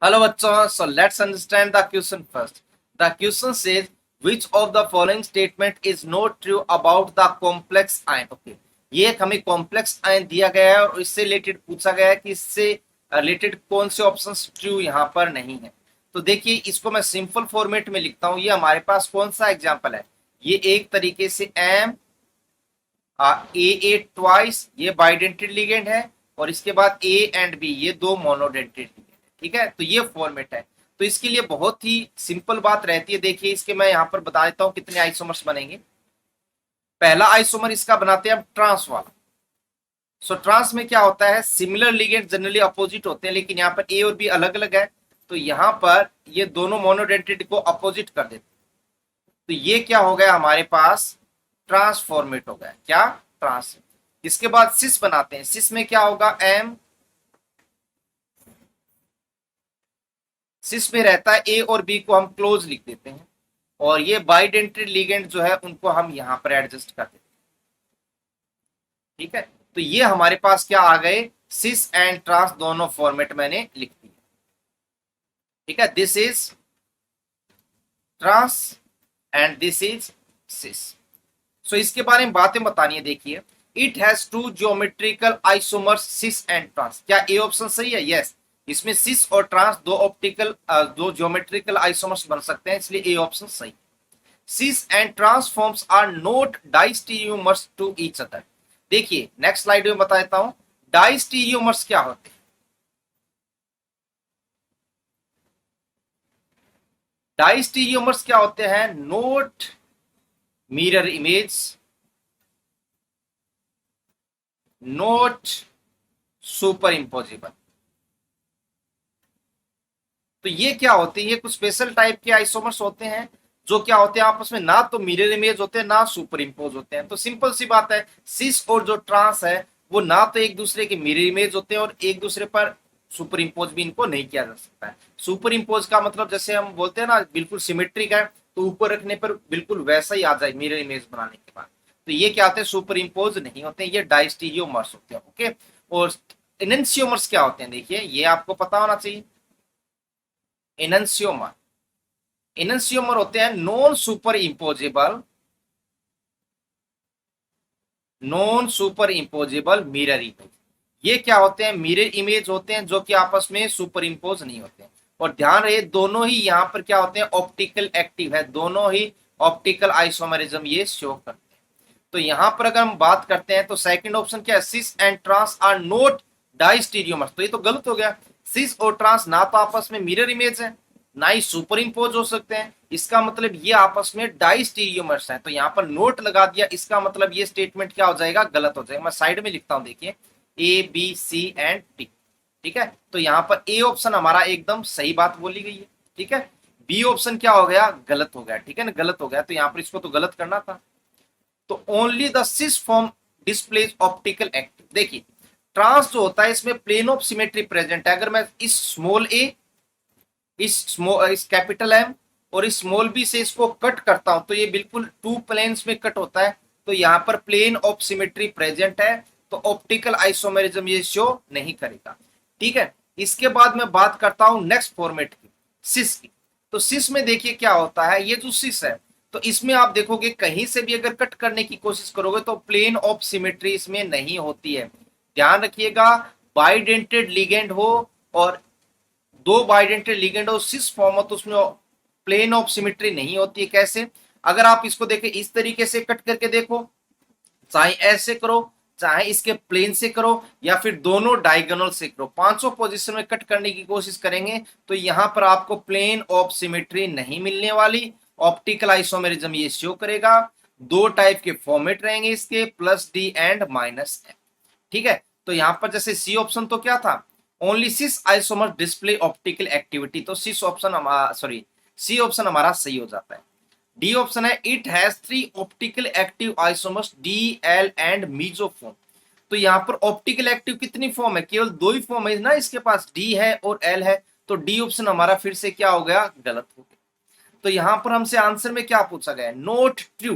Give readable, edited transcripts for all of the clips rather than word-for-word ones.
Hello bachcho, so let's understand the question first. The question says which of the following statement is not true about the complex ion. Okay, ये एक हमें complex ion दिया गया है और इससे related पूछा गया है कि इससे रिलेटेड कौन से ऑप्शंस ट्रू यहाँ पर नहीं है। तो देखिए इसको मैं सिंपल फॉर्मेट में लिखता हूँ। ये हमारे पास कौन सा एग्जांपल है, ये एक तरीके से एम ए ट्वाइस ये बाइडेंटेड लिगेंड है और इसके बाद ए एंड बी ये दो मोनोडेंटेड लिगेंड है। ठीक है, तो ये फॉर्मेट है। तो इसके लिए बहुत ही सिंपल बात रहती है। देखिए इसके मैं यहाँ पर बता देता हूँ कितने आइसोमर्स बनेंगे। पहला आइसोमर इसका बनाते हैं हम ट्रांस वाला। सो ट्रांस में क्या होता है, सिमिलर लिगेंड जनरली अपोजिट होते हैं, लेकिन यहाँ पर ए और बी अलग अलग है। तो यहाँ पर ये दोनों मोनोडेंटेड को अपोजिट कर देते हैं। तो ये क्या हो गया, हमारे पास ट्रांसफॉर्मेट हो गया। क्या, ट्रांस। इसके बाद सिस बनाते हैं। सिस में क्या होगा, एम। सिस में रहता है ए और बी को हम क्लोज लिख देते हैं और ये बाइडेंटेड लिगेंड जो है उनको हम यहां पर एडजस्ट कर देते हैं। ठीक है, तो ये हमारे पास क्या आ गए, सिस एंड ट्रांस दोनों फॉर्मेट मैंने लिख दिए। ठीक है, this is trans and this is cis. So इसके बारे में बातें बतानी है। देखिए, it has two geometrical isomers cis and trans. क्या ए ऑप्शन सही है? यस, इसमें सिस और ट्रांस दो ज्योमेट्रिकल आइसोमर्स बन सकते हैं, इसलिए ए ऑप्शन सही। Cis and trans forms are not diastereomers to each other. देखिए नेक्स्ट स्लाइड में बता देता हूं डाइस्टीरियोमर्स क्या होते हैं। डाइस्टीरियोमर्स क्या होते हैं, note mirror image, note super imposable. तो ये क्या होते हैं, ये कुछ स्पेशल टाइप के आइसोमर्स होते हैं जो क्या होते हैं, आपस में ना तो मिरर इमेज होते हैं ना सुपर इम्पोज होते हैं। तो सिंपल सी बात है, सिस और जो ट्रांस है वो ना तो एक दूसरे के मिरर इमेज होते हैं और एक दूसरे पर सुपर इम्पोज भी इनको नहीं किया जा सकता है। सुपर इम्पोज का मतलब जैसे हम बोलते हैं ना, बिल्कुल सिमेट्रिक है तो ऊपर रखने पर बिल्कुल वैसा ही आ जाए मिरर इमेज बनाने के बाद। तो ये क्या होते हैं, सुपर इम्पोज नहीं होते, ये डाइस्टीरियोमर्स होते हैं। ओके, और इनन्सियोमर्स क्या होते हैं, देखिए ये आपको पता होना चाहिए। इनन्सियोमर, इनन्सियोमर होते हैं non super imposable, non super imposable mirror image. ये क्या होते हैं, मिरर इमेज होते हैं जो कि आपस में सुपर इम्पोज नहीं होते हैं। और ध्यान रहे दोनों ही यहाँ पर क्या होते हैं, ऑप्टिकल एक्टिव है, दोनों ही ऑप्टिकल आइसोमरिज्म ये शो करते हैं। तो यहाँ पर अगर हम बात करते हैं तो सेकंड ऑप्शन क्या है, सिस एंड ट्रांस आर नोट डाइस्टीरियोमर्स। तो ये तो गलत हो गया, सिस और ट्रांस ना तो आपस में मिरर इमेज है ना ही सुपर इम्पोज हो सकते हैं। इसका मतलब ये आपस में डाइस्टीरियोमर्स हैं। तो यहाँ पर नोट लगा दिया, इसका मतलब ये स्टेटमेंट क्या हो जाएगा, गलत हो जाएगा। मैं साइड में लिखता हूं, देखिए A B C and D. ठीक है, तो यहाँ पर ए ऑप्शन हमारा एकदम सही बात बोली गई है। ठीक है, बी ऑप्शन क्या हो गया, गलत हो गया। ठीक है ना, गलत हो गया, तो यहाँ पर इसको तो गलत करना था। तो only the cis form displays optical active. देखिए ट्रांस जो होता है इसमें प्लेन ऑफ सिमेट्री प्रेजेंट है। अगर मैं इस स्मॉल ए, इस कैपिटल एम और इस स्मॉल बी से इसको कट करता हूं तो ये बिल्कुल टू प्लेन्स में कट होता है। तो यहाँ पर प्लेन ऑफ सिमेट्री प्रेजेंट है, तो ऑप्टिकल आइसोमेरिज्म ये शो नहीं करेगा। ठीक है, इसके बाद मैं बात करता हूं नेक्स्ट फॉर्मेट की, सिस की। तो सिस में देखिए क्या होता है, ये जो सिस है तो इसमें आप देखोगे कहीं से भी अगर कट करने की कोशिश करोगे तो प्लेन ऑफ सिमेट्री इसमें नहीं होती है। ध्यान रखिएगा, बाइडेंटेड लिगेंड हो और दो बाइडेंटेड लिगेंड हो, सिस फॉर्म हो, तो उसमें प्लेन ऑफ सिमेट्री नहीं होती है। कैसे, अगर आप इसको देखें इस तरीके से कट करके देखो, चाहे ऐसे करो चाहे इसके प्लेन से करो या फिर दोनों डायगोनल से करो, पांचों पोजीशन में कट करने की कोशिश करेंगे तो यहां पर आपको प्लेन ऑफ सिमेट्री नहीं मिलने वाली। ऑप्टिकल आइसोमेरिज्म ये शो करेगा। दो टाइप के फॉर्मेट रहेंगे इसके, plus D and minus M. ठीक है, तो यहां पर जैसे सी ऑप्शन तो क्या था, only cis isomer display optical activity, तो सिस ऑप्शन हमारा सॉरी सी ऑप्शन हमारा सही हो जाता है। डी ऑप्शन है it has three optical active isomers D L and mesoform. तो यहाँ पर ऑप्टिकल एक्टिव कितनी फॉर्म है, केवल दो ही फॉर्म है ना इसके पास, डी है और एल है। तो डी ऑप्शन हमारा फिर से क्या हो गया, गलत हो गया। तो यहाँ पर हमसे आंसर में क्या पूछा गया, नोट ट्रू।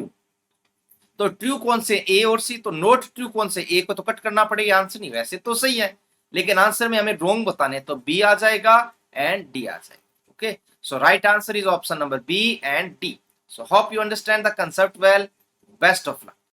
तो ट्रू कौन से, ए और सी। तो नोट ट्रू कौन से, ए को तो कट करना पड़ेगा, आंसर नहीं। वैसे तो सही है लेकिन आंसर में हमें रॉन्ग बताने, तो बी आ जाएगा एंड डी आ जाए। Okay, so right answer is option number B and D. So hope you understand the concept well. Best of luck.